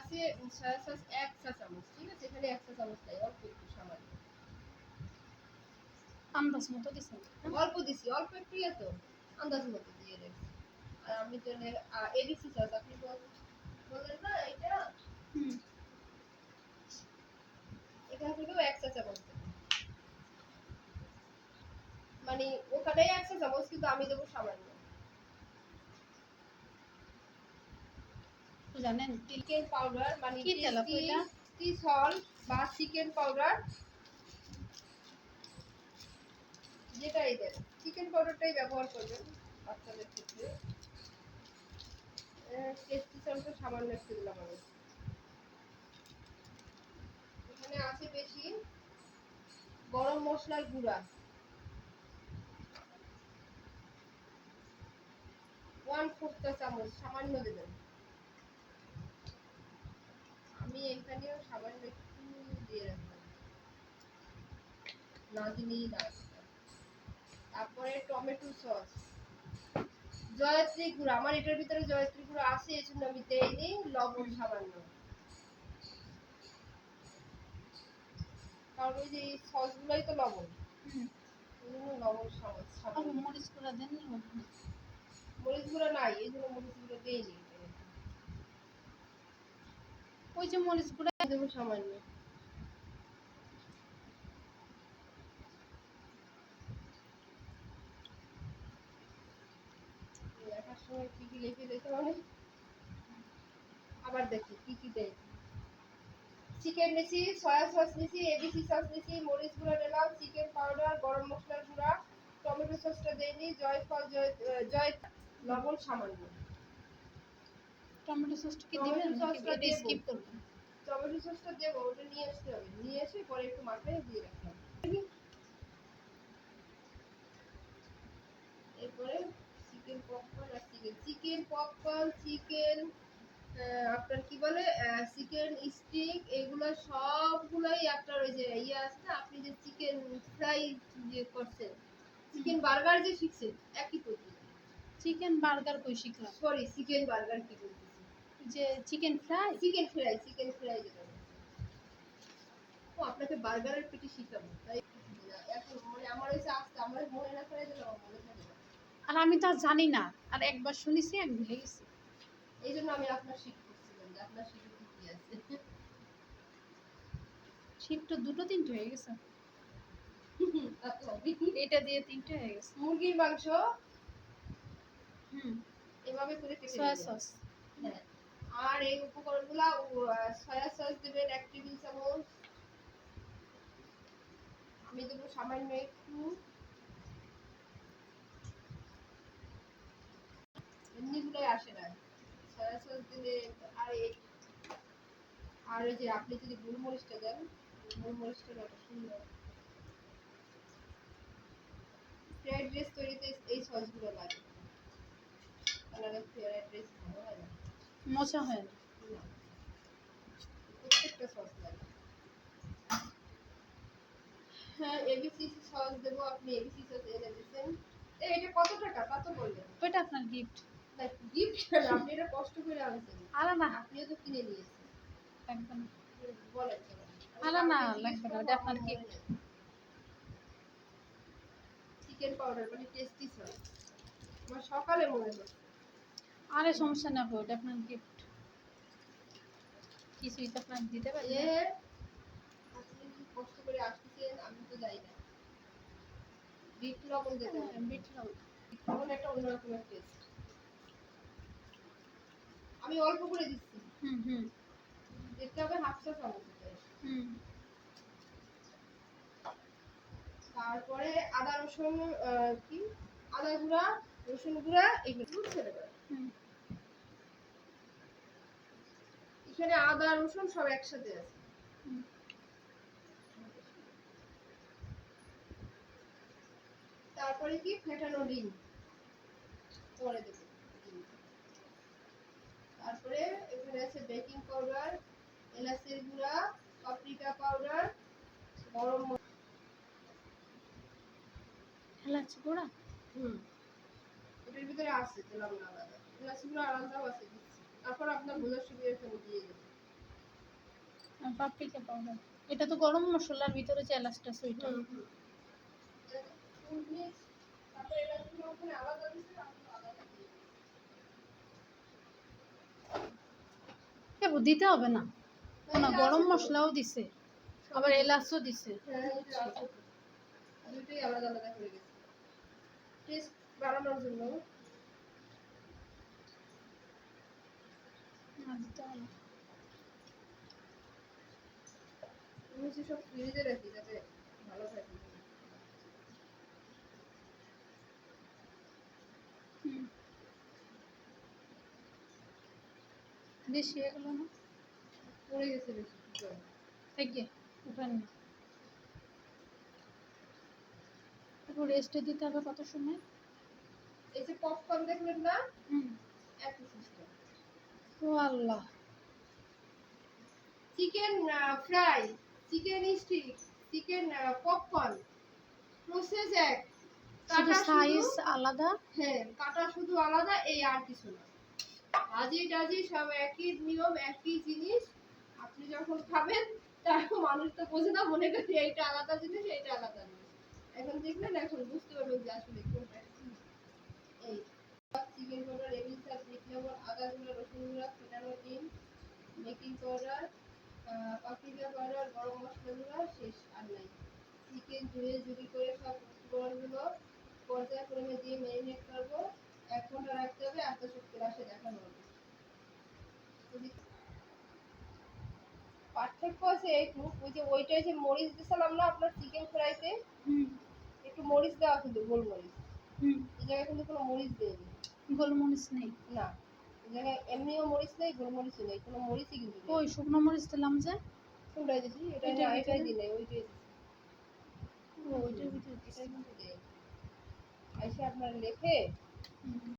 আছে soya sauce 1 চা চামচ, ঠিক আছে? এখানে 1 চা চামচ নাই, অল্প একটু সামান্য। আন্দাজ মতো দিছেন? অল্প দিছি, অল্প একটু তো আন্দাজ মতো দিয়ে রাখছি। আর আমি জন্য এবিসি সস আপনি বললেন না এটা, এখান থেকেও 1 চা চামচ দেব। মানে ওখানে 1 চা চামচ, কিন্তু আমি দেবো সামান্য। জানেন চিকেন পাউডার মানে কি তেল আপু এটা? সি সল্ট বা চিকেন পাউডার যেটাই দেন, চিকেন পাউডারটাই ব্যবহার করবেন বাচ্চাদের ক্ষেত্রে। টেস্টি সল্টও সামান্য একটু দিলাম আমি। এখানে আছে বেশি গরম মশলার গুঁড়া 1/4 চা চামচ, সামান্য দেবেন। আমি এখানেও সামান্য একটু দিয়ে রাখলাম, না দিলেই না। তারপরে টমেটো সস, জয়ত্রী গুঁড়া, আমার এটার ভিতরে জয়ত্রী গুঁড়া আছে, এই জন্য আমি দেইনি। লবণ সামান্য, কারণ ওই যে সস গুলাই তো লবণ, এই জন্য লবণ সামান্য। মরিচ গুঁড়া দেন? মরিচ গুঁড়া নাই, এই জন্য মরিচ গুঁড়া দেইনি। ওই যে মরিচ গুঁড়া দেবো সামান্য। লেখার সময় কি কি লিখে দিতে হবে, আবার দেখি কি কি দেয়। চিকেন নিছি, সয়া সস নিছি, এবিসি সস নিছি, মরিচ গুঁড়া দিলাম, চিকেন পাউডার, গরম মশলার গুঁড়া, টমেটো সসটা দেইনি, জয় লবণ সামান্য। টমেটো সসটা কি দিবেন নাকি এটা স্কিপ করবেন? টমেটো সসটা দেবো, ওটা নিয়ে আসতে হবে, নিয়ে এসে পরে একটু মাখায় দিয়ে রাখলাম। এরপরে চিকেন পপকর্ন আর চিকেন আপনার কি বলে চিকেন স্টিক, এগুলো সবগুলাই আপনার ওই যে ইয়ে আছে না, আপনি যে চিকেন ফ্রাই যে করছেন, চিকেন বার্গার যে শিখছেন, একই পদ্ধতি। চিকেন বার্গার কই শিখলাম? সরি, চিকেন বার্গার কি বলতেছি, যে চিকেন ফ্রাই যেটা। ও আপনাকে বার্গারের পেটি শিখাবো, তাই এখন মানে আমার হচ্ছে আসতে আমার মনে না করে দিলে আমার মনে থাকে না। আর আমি তো জানি না, আর একবার শুনেছি আমি ভুলে গেছি। এই জন্য আমি আপনার শিখতেছিলাম যে আপনার শিখে কি আছে। শীত তো 2-3 হয়ে গেছে, এটা দিয়ে 3টে হয়ে গেছে। মুরগির মাংস এভাবে করে কেটে সয়া নেবেন। সস, হ্যাঁ, আর এই উপকরণগুলো সয়া সস দেবেন 1 টেবিল চামচ, আমি দেবো সামান্য একটু, এমনিগুলোই আসে না সয়া সস দিলে। আর ওই যে আপনি যদি গোলমরিচটা দেন, গোলমরিচটা না সুন্দর। ফ্রাইড রাইস তৈরিতে এই সসগুলো লাগে, তাহলে ফ্রাইড রাইস ভালো হয় না, মজা হয় না। প্রত্যেকটা সস লাগে। হ্যাঁ, এবিসি সস দেবো, আপনি এবিসি সস এনে দিয়েছেন। এটা কত টাকা তা তো বললেন? ওইটা আপনার গিফট। গিফট কেন, আপনি এটা কষ্ট করে আনছেন, আরে না, আপনিও তো কিনে নিয়েছেন। লাগবে না। বলেন আরে না, লাগবে না, ওটা আপনার গিফট। চিকেন পাউডার মানে টেস্টি সস, আমার সকালে মনে হচ্ছে। আরে সমস্যা না, ওটা আপনার গিফট, কিছুই তো আপনার দিতে পারি না। আপনি কি কষ্ট করে আসতেছেন, আমি তো যাই না। বিট লবণ দিতে হবে, বিট লবণ, বিট লবণ একটা অন্যরকমের টেস্ট। আমি অল্প করে দিচ্ছি, দেখতে হবে হাফ চা চামচ। তারপরে আদা রসুন কি আদা গুঁড়া, রসুন গুঁড়া, এগুলো ছেড়ে দেবেন। এখানে আদা রসুন সব একসাথে আছে। তারপরে কি ফেটানো ডিম পরে দেব। তারপরে এখানে আছে বেকিং পাউডার, এলাচের গুঁড়া, পাপরিকা পাউডার, গরম এলাচ গুঁড়া। এটার ভিতরে আছে দিলাম না আলাদা, এলাচি গুঁড়া আলাদাও আছে দিচ্ছি। তারপর আপনার বোঝার সুবিধার জন্য দিয়ে দেবো। Paprika powder. এটা তো গরম মশলার ভিতরে যে এলাচটা আছে ওইটা। ফুল মিক্স, তারপরে এলাচগুলো ওখানে আলাদা দিছে, তারপর আলাদা দিয়ে দিতে হবে না, না এটা গরম আছে তো। মশলাও দিছে, আবার এলাচও দিছে। হ্যাঁ, এটা আছে তো। দুটোই আলাদা আলাদা করে গেছে টেস্ট বাড়ানোর জন্য। না দিতে হবে না। আমি হচ্ছে সব ফ্রিজে রাখি যাতে ভালো থাকে। হুম। বেশি হয়ে গেল না? পড়ে গেছে বেশি জল। থেকে উঠান না। তারপর রেস্টে দিতে হবে কত সময়? এই যে পপকর্ন দেখলেন না, হুম। একই সিস্টেম। ও আল্লাহ। Chicken fry, chicken stick, chicken popcorn, process এক, শুধু কাটা শুধু, সাইজ আলাদা। হ্যাঁ কাটা শুধু আলাদা, এই আর কিছু না। ভাজি টাজি সব একই নিয়ম, একই জিনিস। আপনি যখন খাবেন তখন মানুষ তো বোঝে না, মনে করি এইটা আলাদা জিনিস, এইটা আলাদা জিনিস। এখন দেখবেন, এখন বুঝতে পারবেন যে আসলে কোনটা কি। এই চিকেন পাউডার, লেবুর সাথে মিট লবণ, আদা গুঁড়া, রসুন গুঁড়া, ফেটানো ডিম, বেকিং পাউডার, পাপরিকা পাউডার, গরম মশলা গুঁড়া, শেষ আর নাই। চিকেন ধুয়ে জুড়ি করে সব উপকরণগুলো পর্যায়ক্রমে দিয়ে ম্যারিনেট করবো। 1 ঘন্টা রাখতে হবে, আস্তে আস্তে ক্লাসে দেখানো হবে। যদি পার্থক্য আছে একটু, ওই যে ওইটাই যে মরিচ দিছিলাম না আপনার চিকেন ফ্রাইতে, হুম। একটু মরিচ দেওয়া কিন্তু গোলমরিচ, হুম। এই জায়গায় কিন্তু কোনো মরিচ দেয়নি। গোলমরিচ নেই? না, এই জায়গায় এমনিও মরিচ নেই, গোলমরিচও নেই, কোনো মরিচই কিন্তু নেই। ওই শুকনো মরিচ দিলাম যে। কোনটাই দিছি? এটা না, এটার এটাই ভিতরে? দিই নাই, ওইটাই দিছি। ও ওইটার ভিতরে এটাই দিছি। কিন্তু দেয়। আইসা আপনার লেখে হুম।